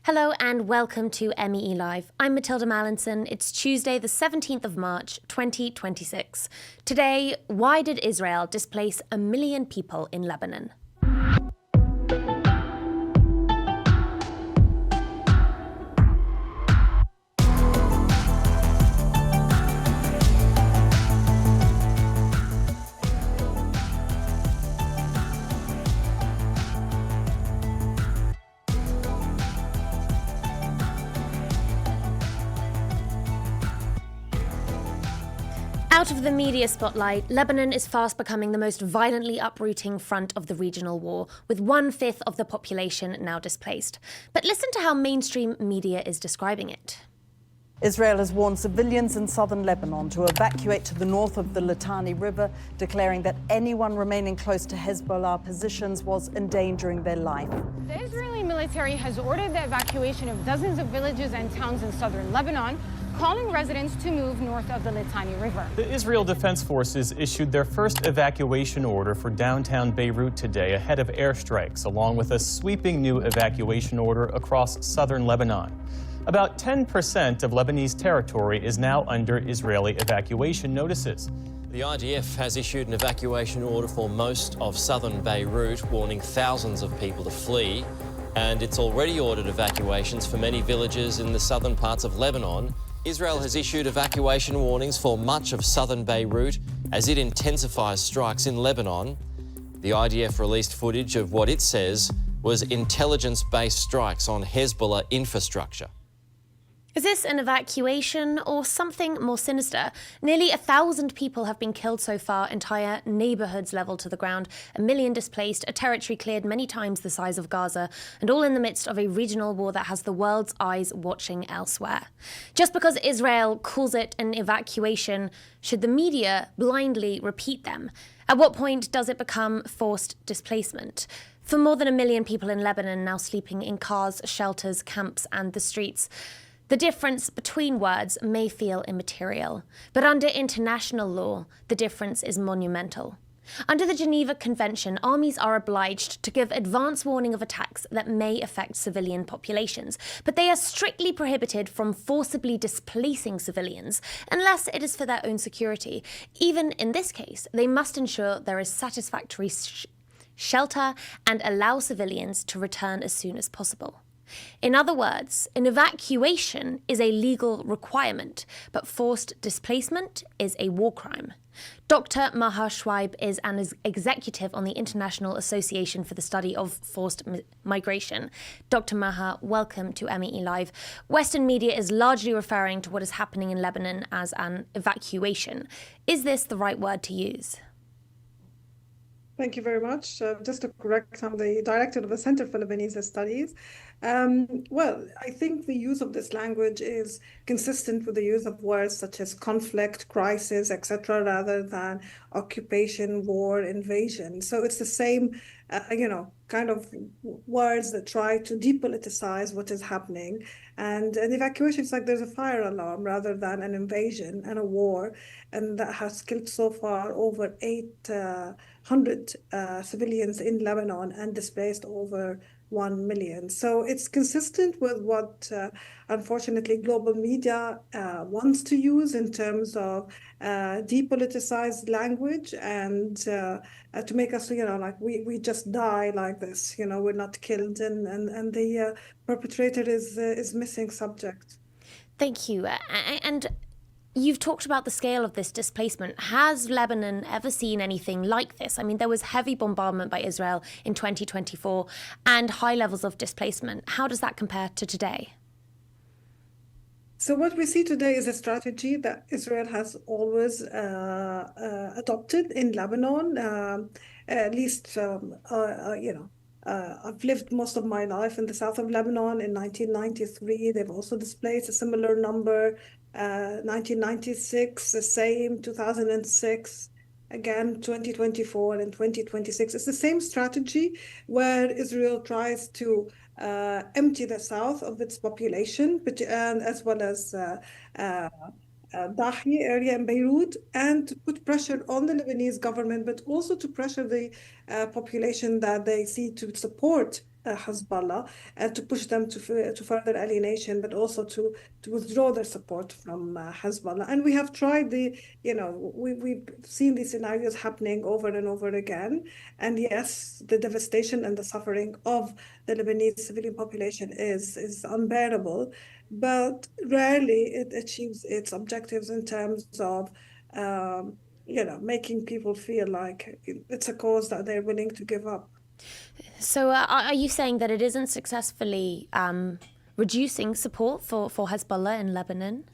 Hello and welcome to MEE Live. I'm Matilda Mallinson. It's Tuesday, the 17th of March, 2026. Today, why did Israel displace 1 million people in Lebanon? Out of the media spotlight, Lebanon is fast becoming the most violently uprooting front of the regional war, with 1/5 of the population now displaced. But listen to how mainstream media is describing it. Israel has warned civilians in southern Lebanon to evacuate to the north of the Litani River, declaring that anyone remaining close to Hezbollah positions was endangering their life. The Israeli military has ordered the evacuation of dozens of villages and towns in southern Lebanon, calling residents to move north of the Litani River. The Israel Defense Forces issued their first evacuation order for downtown Beirut today ahead of airstrikes, along with a sweeping new evacuation order across southern Lebanon. About 10% of Lebanese territory is now under Israeli evacuation notices. The IDF has issued an evacuation order for most of southern Beirut, warning thousands of people to flee. And it's already ordered evacuations for many villages in the southern parts of Lebanon. Israel has issued evacuation warnings for much of southern Beirut as it intensifies strikes in Lebanon. The IDF released footage of what it says was intelligence-based strikes on Hezbollah infrastructure. Is this an evacuation or something more sinister? Nearly 1,000 people have been killed so far, entire neighbourhoods levelled to the ground, 1 million displaced, a territory cleared many times the size of Gaza, and all in the midst of a regional war that has the world's eyes watching elsewhere. Just because Israel calls it an evacuation, should the media blindly repeat them? At what point does it become forced displacement? For more than 1 million people in Lebanon now sleeping in cars, shelters, camps and the streets, the difference between words may feel immaterial, but under international law, the difference is monumental. Under the Geneva Convention, armies are obliged to give advance warning of attacks that may affect civilian populations, but they are strictly prohibited from forcibly displacing civilians, unless it is for their own security. Even in this case, they must ensure there is satisfactory shelter and allow civilians to return as soon as possible. In other words, an evacuation is a legal requirement, but forced displacement is a war crime. Dr. Maha Schweib is an executive on the International Association for the Study of Forced Migration. Dr. Maha, welcome to MEE Live. Western media is largely referring to what is happening in Lebanon as an evacuation. Is this the right word to use? Thank you very much. Just to correct, I'm the director of the Center for Lebanese Studies. Well, I think the use of this language is consistent with the use of words such as conflict, crisis, etc., rather than occupation, war, invasion. So it's the same, kind of words that try to depoliticize what is happening. And an evacuation is like there's a fire alarm rather than an invasion and a war. And that has killed so far over 800 civilians in Lebanon and displaced over 1 million. So it's consistent with what, unfortunately, global media wants to use in terms of depoliticized language and to make us, like we just die like this, we're not killed, and the perpetrator is missing subject. Thank you. And you've talked about the scale of this displacement. Has Lebanon ever seen anything like this? I mean, there was heavy bombardment by Israel in 2024 and high levels of displacement. How does that compare to today? So what we see today is a strategy that Israel has always adopted in Lebanon. At least, I've lived most of my life in the south of Lebanon. In 1993, they've also displaced a similar number. 1996, the same. 2006, again, 2024 and 2026. It's the same strategy where Israel tries to empty the south of its population, and as well as Dahi area in Beirut, and to put pressure on the Lebanese government, but also to pressure the population that they see to support Hezbollah and to push them to further alienation, but also to withdraw their support from Hezbollah. And we have tried we've seen these scenarios happening over and over again. And yes, the devastation and the suffering of the Lebanese civilian population is unbearable, but rarely it achieves its objectives in terms of making people feel like it's a cause that they're willing to give up. So are you saying that it isn't successfully reducing support for Hezbollah in Lebanon?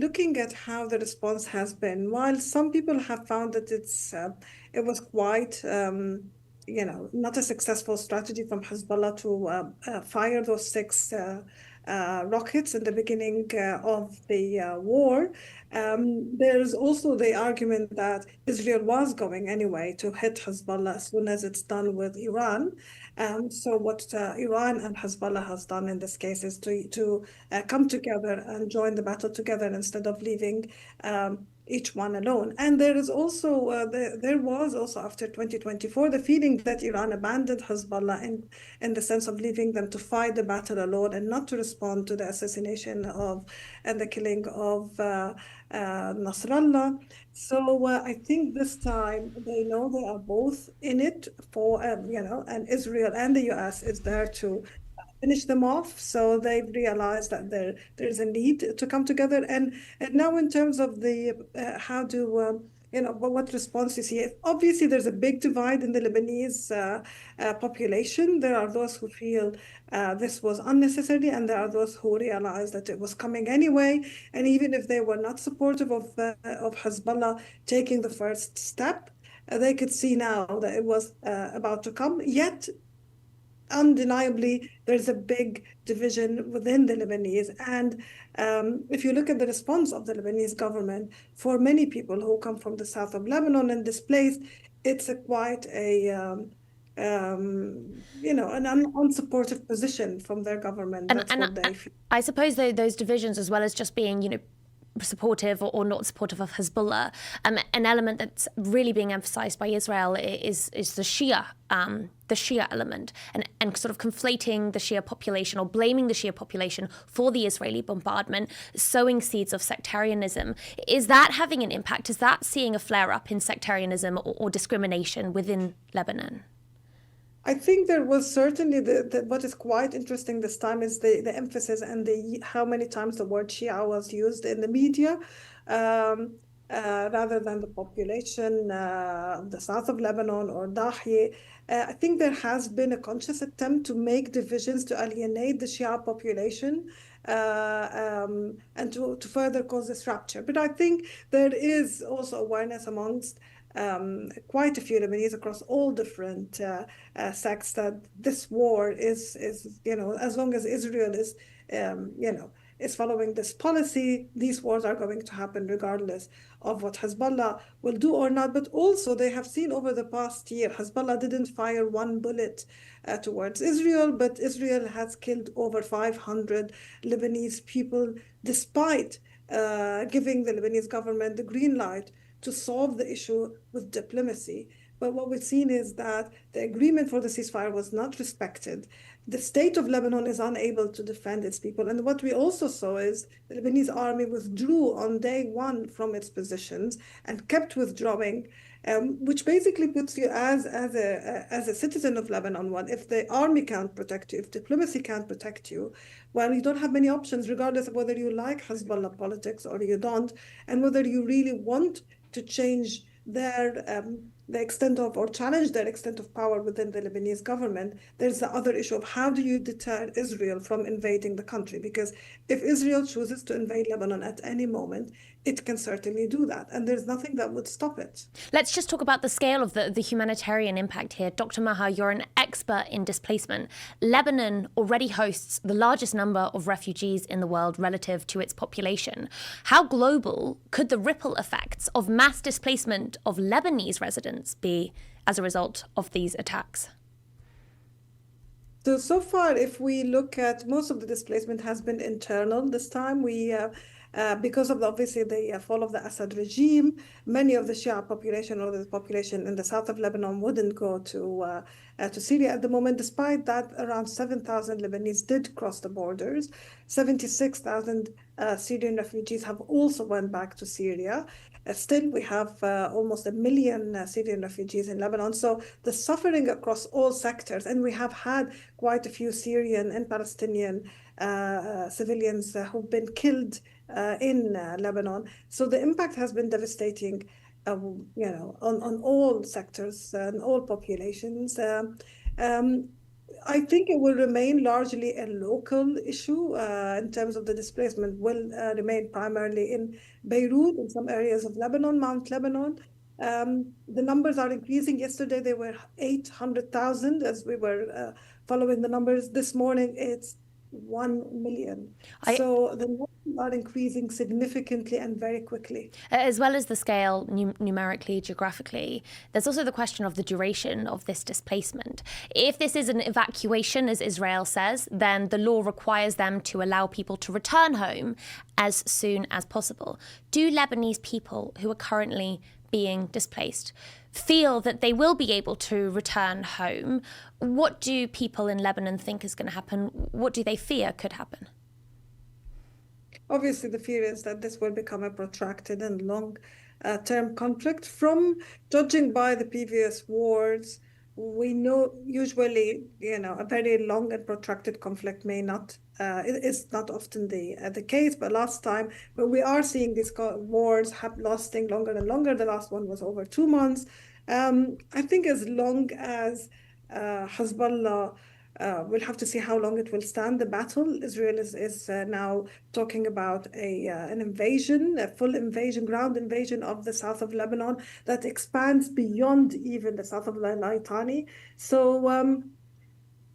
Looking at how the response has been, while some people have found that it was quite, not a successful strategy from Hezbollah to fire those 6 rockets in the beginning of the war. There's also the argument that Israel was going anyway to hit Hezbollah as soon as it's done with Iran. So what Iran and Hezbollah has done in this case is to come together and join the battle together instead of leaving each one alone. And there is also there was also after 2024 the feeling that Iran abandoned Hezbollah in the sense of leaving them to fight the battle alone and not to respond to the assassination of and the killing of Nasrallah. So I think this time they know they are both in it for and Israel and the US is there to finish them off. So they've realized that there's a need to come together. And now in terms of the what response you see, obviously there's a big divide in the Lebanese population. There are those who feel this was unnecessary, and there are those who realize that it was coming anyway. And even if they were not supportive of Hezbollah taking the first step, they could see now that it was about to come. Yet, undeniably, there's a big division within the Lebanese. And if you look at the response of the Lebanese government, for many people who come from the south of Lebanon and displaced, it's quite an unsupportive position from their government. That's what they feel. I suppose those divisions, as well as just being, supportive or not supportive of Hezbollah, an element that's really being emphasized by Israel is the Shia element, and sort of conflating the Shia population or blaming the Shia population for the Israeli bombardment, sowing seeds of sectarianism. Is that having an impact? Is that seeing a flare-up in sectarianism or discrimination within Lebanon? I think there was certainly what is quite interesting this time is the emphasis and how many times the word Shia was used in the media, rather than the population of the south of Lebanon or Dahieh. I think there has been a conscious attempt to make divisions to alienate the Shia population and to further cause this rupture. But I think there is also awareness amongst quite a few Lebanese across all different sects that this war is as long as Israel is following this policy, these wars are going to happen regardless of what Hezbollah will do or not. But also they have seen over the past year, Hezbollah didn't fire one bullet towards Israel, but Israel has killed over 500 Lebanese people, despite giving the Lebanese government the green light to solve the issue with diplomacy. But what we've seen is that the agreement for the ceasefire was not respected. The state of Lebanon is unable to defend its people. And what we also saw is the Lebanese army withdrew on day one from its positions and kept withdrawing, which basically puts you as a citizen of Lebanon. If the army can't protect you, if diplomacy can't protect you, well, you don't have many options, regardless of whether you like Hezbollah politics or you don't, and whether you really want to change the extent of or challenge their extent of power within the Lebanese government. There's the other issue of how do you deter Israel from invading the country? Because if Israel chooses to invade Lebanon at any moment, it can certainly do that. And there's nothing that would stop it. Let's just talk about the scale of the humanitarian impact here. Dr. Maha, you're an expert in displacement. Lebanon already hosts the largest number of refugees in the world relative to its population. How global could the ripple effects of mass displacement of Lebanese residents be as a result of these attacks? So far, if we look at most of the displacement has been internal this time. We Because of obviously the fall of the Assad regime, many of the Shia population or the population in the south of Lebanon wouldn't go to Syria at the moment. Despite that, around 7,000 Lebanese did cross the borders. 76,000 Syrian refugees have also went back to Syria. Still, we have almost 1 million Syrian refugees in Lebanon. So the suffering across all sectors, and we have had quite a few Syrian and Palestinian civilians who've been killed in Lebanon. So the impact has been devastating, on all sectors and all populations. I think it will remain largely a local issue in terms of the displacement will remain primarily in Beirut, in some areas of Lebanon, Mount Lebanon. The numbers are increasing. Yesterday, they were 800,000 as we were following the numbers. This morning, it's 1 million. So the numbers are increasing significantly and very quickly. As well as the scale numerically, geographically, there's also the question of the duration of this displacement. If this is an evacuation, as Israel says, then the law requires them to allow people to return home as soon as possible. Do Lebanese people who are currently being displaced feel that they will be able to return home? What do people in Lebanon think is going to happen? What do they fear could happen? Obviously, the fear is that this will become a protracted and long-term conflict. From judging by the previous wars, we know usually, a very long and protracted conflict is not often the case. But last time, when we are seeing these wars lasting longer and longer, the last one was over 2 months. I think as long as Hezbollah, we'll have to see how long it will stand the battle. Israel is now talking about an invasion, a full invasion, ground invasion of the south of Lebanon that expands beyond even the south of Litani. So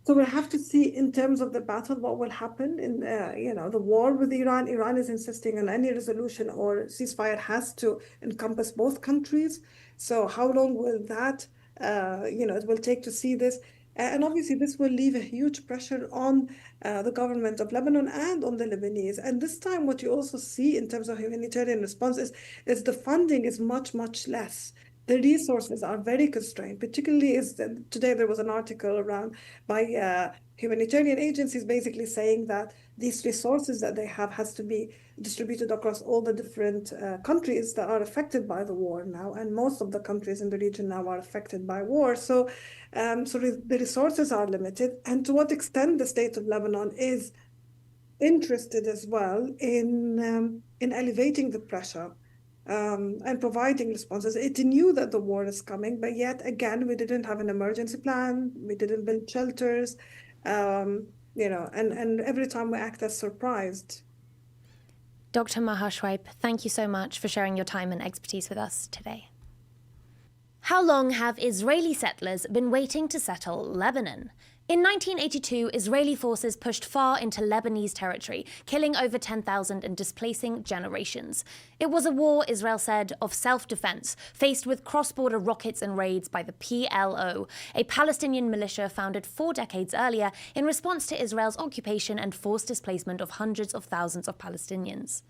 we'll have to see in terms of the battle what will happen in the war with Iran. Iran is insisting on any resolution or ceasefire has to encompass both countries. So how long will that it will take to see this? And obviously, this will leave a huge pressure on the government of Lebanon and on the Lebanese. And this time, what you also see in terms of humanitarian response is the funding is much, much less. The resources are very constrained, particularly today there was an article around by humanitarian agencies basically saying that these resources that they have has to be distributed across all the different countries that are affected by the war now, and most of the countries in the region now are affected by war. So the resources are limited, and to what extent the state of Lebanon is interested as well in elevating the pressure and providing responses. It knew that the war is coming, but yet again, we didn't have an emergency plan. We didn't build shelters, and every time we act as surprised. Dr. Maha Shwaib, thank you so much for sharing your time and expertise with us today. How long have Israeli settlers been waiting to settle Lebanon? In 1982, Israeli forces pushed far into Lebanese territory, killing over 10,000 and displacing generations. It was a war, Israel said, of self-defense, faced with cross-border rockets and raids by the PLO, a Palestinian militia founded 4 decades earlier in response to Israel's occupation and forced displacement of hundreds of thousands of Palestinians.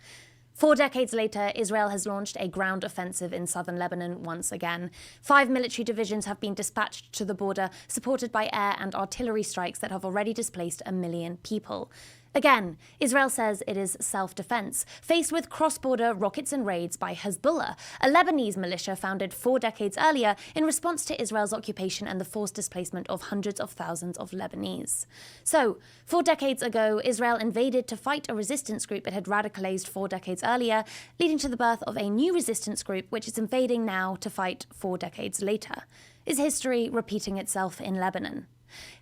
4 decades later, Israel has launched a ground offensive in southern Lebanon once again. 5 military divisions have been dispatched to the border, supported by air and artillery strikes that have already displaced 1 million people. Again, Israel says it is self-defense, faced with cross-border rockets and raids by Hezbollah, a Lebanese militia founded 4 decades earlier in response to Israel's occupation and the forced displacement of hundreds of thousands of Lebanese. So, 4 decades ago, Israel invaded to fight a resistance group it had radicalized 4 decades earlier, leading to the birth of a new resistance group which is invading now to fight 4 decades later. Is history repeating itself in Lebanon?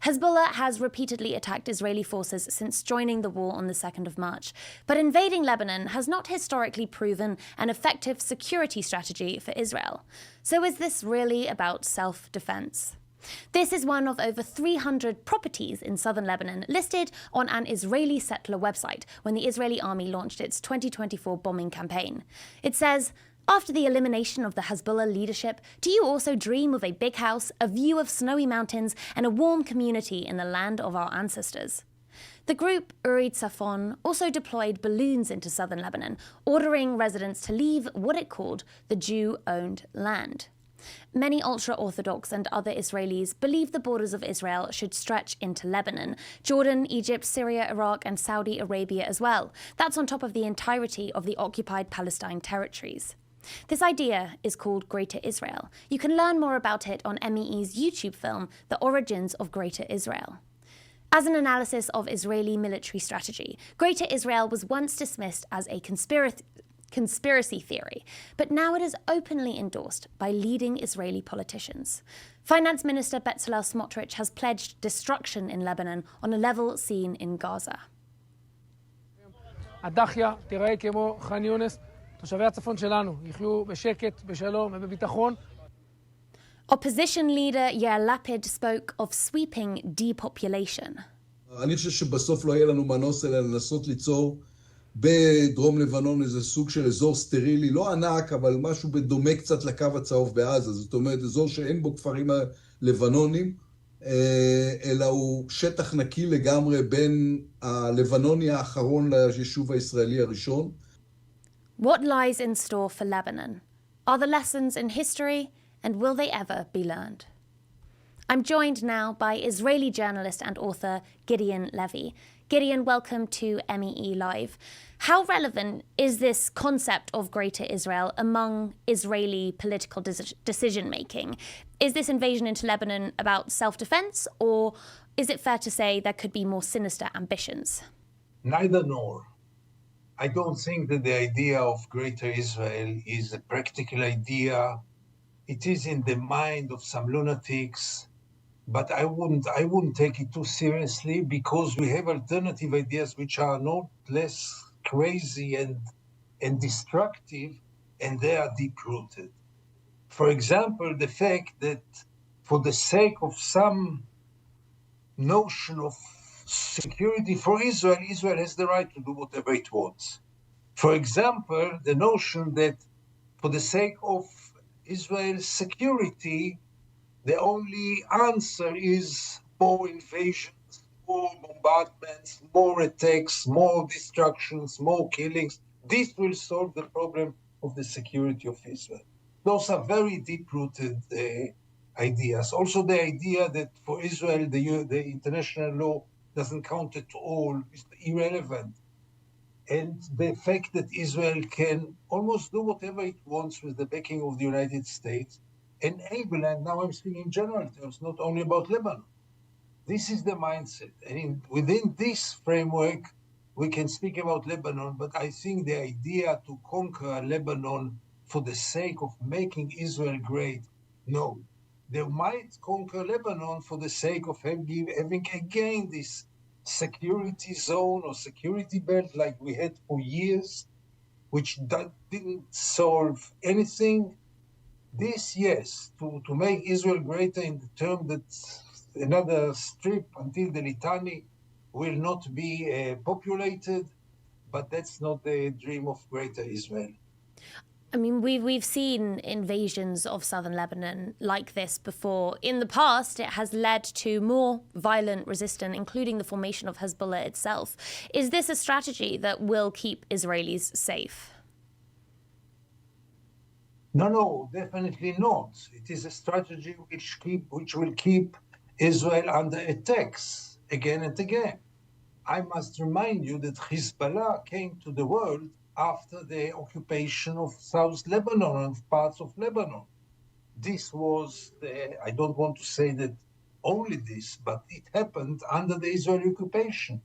Hezbollah has repeatedly attacked Israeli forces since joining the war on the 2nd of March, but invading Lebanon has not historically proven an effective security strategy for Israel. So is this really about self-defense? This is one of over 300 properties in southern Lebanon listed on an Israeli settler website when the Israeli army launched its 2024 bombing campaign. It says, "After the elimination of the Hezbollah leadership, do you also dream of a big house, a view of snowy mountains, and a warm community in the land of our ancestors?" The group Urid Safon also deployed balloons into southern Lebanon, ordering residents to leave what it called the Jew-owned land. Many ultra-Orthodox and other Israelis believe the borders of Israel should stretch into Lebanon, Jordan, Egypt, Syria, Iraq and Saudi Arabia as well. That's on top of the entirety of the occupied Palestine territories. This idea is called Greater Israel. You can learn more about it on MEE's YouTube film, The Origins of Greater Israel. As an analysis of Israeli military strategy, Greater Israel was once dismissed as a conspiracy theory, but now it is openly endorsed by leading Israeli politicians. Finance Minister Bezalel Smotrich has pledged destruction in Lebanon on a level seen in Gaza. הדחיה תיראה כמו ח'אן יונס, תושבי הצפון שלנו יחיו בשקט, בשלום ובביטחון. Opposition leader Yair Lapid spoke of sweeping depopulation. אני חושב שבסוף לא יהיה לנו מנוס אלא לנסות ליצור בדרום לבנון איזה סוג של אזור סטרילי, לא ענק, אבל משהו בדומה קצת לקו הצהוב בעזה. זאת אומרת, אזור שאין בו כפרים הלבנונים, אלא הוא שטח נקי לגמרי בין הלבנוני האחרון ליישוב הישראלי הראשון. What lies in store for Lebanon? Are the lessons in history, and will they ever be learned? I'm joined now by Israeli journalist and author Gideon Levy. Gideon, welcome to MEE Live. How relevant is this concept of Greater Israel among Israeli political decision-making? Is this invasion into Lebanon about self-defense, or is it fair to say there could be more sinister ambitions? Neither nor. I don't think that the idea of Greater Israel is a practical idea. It is in the mind of some lunatics, but I wouldn't take it too seriously, because we have alternative ideas which are not less crazy and destructive, and they are deep-rooted. For example, the fact that for the sake of some notion of security for Israel, Israel has the right to do whatever it wants. For example, the notion that for the sake of Israel's security, the only answer is more invasions, more bombardments, more attacks, more destructions, more killings. This will solve the problem of the security of Israel. Those are very deep-rooted ideas. Also, the idea that for Israel, the international law doesn't count at all is irrelevant. And the fact that Israel can almost do whatever it wants with the backing of the United States, enable, and now I'm speaking in general terms, not only about Lebanon. This is the mindset. And within this framework, we can speak about Lebanon, but I think the idea to conquer Lebanon for the sake of making Israel great, no. They might conquer Lebanon for the sake of having again this security zone or security belt like we had for years, which didn't solve anything. This, yes, to make Israel greater in the term that another strip until the Litani will not be populated, but that's not the dream of Greater Israel. I mean, we've seen invasions of southern Lebanon like this before. In the past, it has led to more violent resistance, including the formation of Hezbollah itself. Is this a strategy that will keep Israelis safe? No, definitely not. It is a strategy which will keep Israel under attacks again and again. I must remind you that Hezbollah came to the world after the occupation of South Lebanon and parts of Lebanon. This was, I don't want to say that only this, but it happened under the Israeli occupation.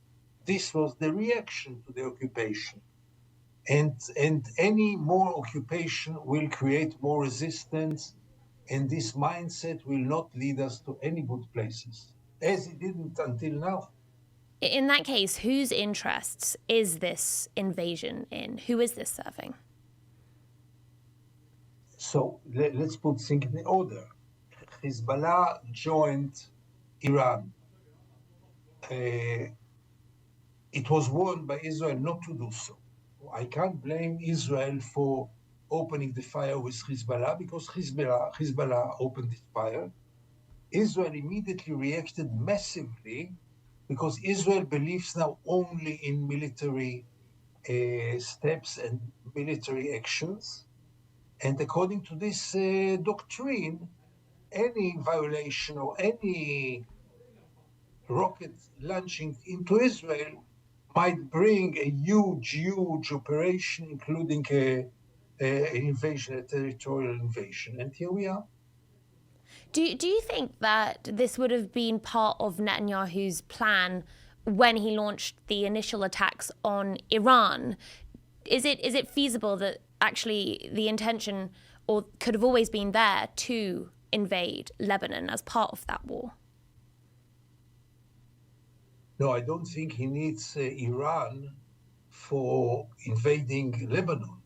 This was the reaction to the occupation. And any more occupation will create more resistance, and this mindset will not lead us to any good places, as it didn't until now. In that case, whose interests is this invasion in? Who is this serving? So let's put things in order. Hezbollah joined Iran. It was warned by Israel not to do so. I can't blame Israel for opening the fire with Hezbollah, because Hezbollah opened this fire. Israel immediately reacted massively because Israel believes now only in military steps and military actions. And according to this doctrine, any violation or any rocket launching into Israel might bring a huge operation, including an invasion, a territorial invasion. And here we are. Do you think that this would have been part of Netanyahu's plan when he launched the initial attacks on Iran? Is it feasible that actually the intention or could have always been there to invade Lebanon as part of that war? No, I don't think he needs Iran for invading Lebanon,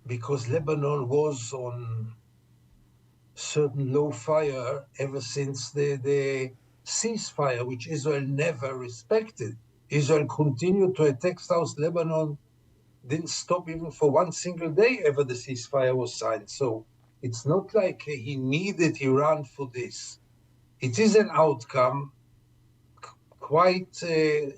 because Lebanon was on certain low fire ever since the ceasefire, which Israel never respected. Israel continued to attack South Lebanon, didn't stop even for one single day ever the ceasefire was signed. So it's not like he needed Iran for this. It is an outcome, quite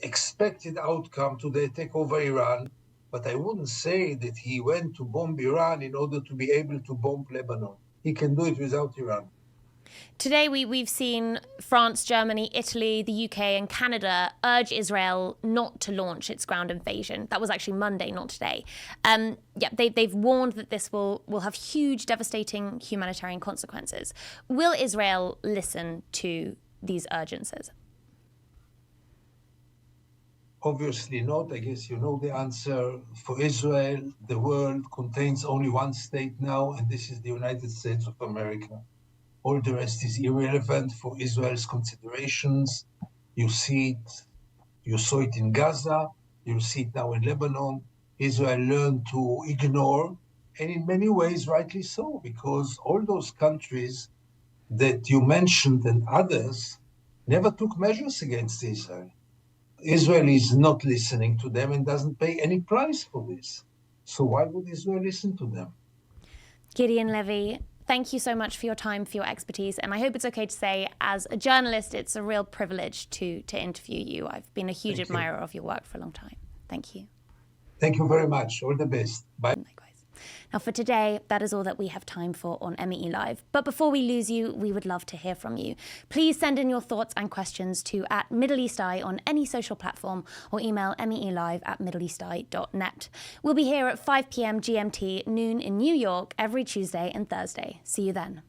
expected outcome to the attack over Iran, but I wouldn't say that he went to bomb Iran in order to be able to bomb Lebanon. He can do it without Iran. Today, we've seen France, Germany, Italy, the UK and Canada urge Israel not to launch its ground invasion. That was actually Monday, not today. They've warned that this will have huge, devastating humanitarian consequences. Will Israel listen to these urgencies? Obviously not. I guess you know the answer. For Israel, the world contains only one state now, and this is the United States of America. All the rest is irrelevant for Israel's considerations. You saw it in Gaza, you see it now in Lebanon. Israel learned to ignore, and in many ways, rightly so, because all those countries that you mentioned and others never took measures against Israel. Israel is not listening to them and doesn't pay any price for this. So why would Israel listen to them? Gideon Levy, thank you so much for your time, for your expertise. And I hope it's okay to say, as a journalist, it's a real privilege to interview you. I've been a huge admirer of your work for a long time. Thank you. Thank you very much. All the best. Bye. Likewise. Now, for today, that is all that we have time for on MEE Live. But before we lose you, we would love to hear from you. Please send in your thoughts and questions to @MiddleEastEye on any social platform or email meelive@middleeasteye.net. We'll be here at 5 p.m. GMT, noon in New York, every Tuesday and Thursday. See you then.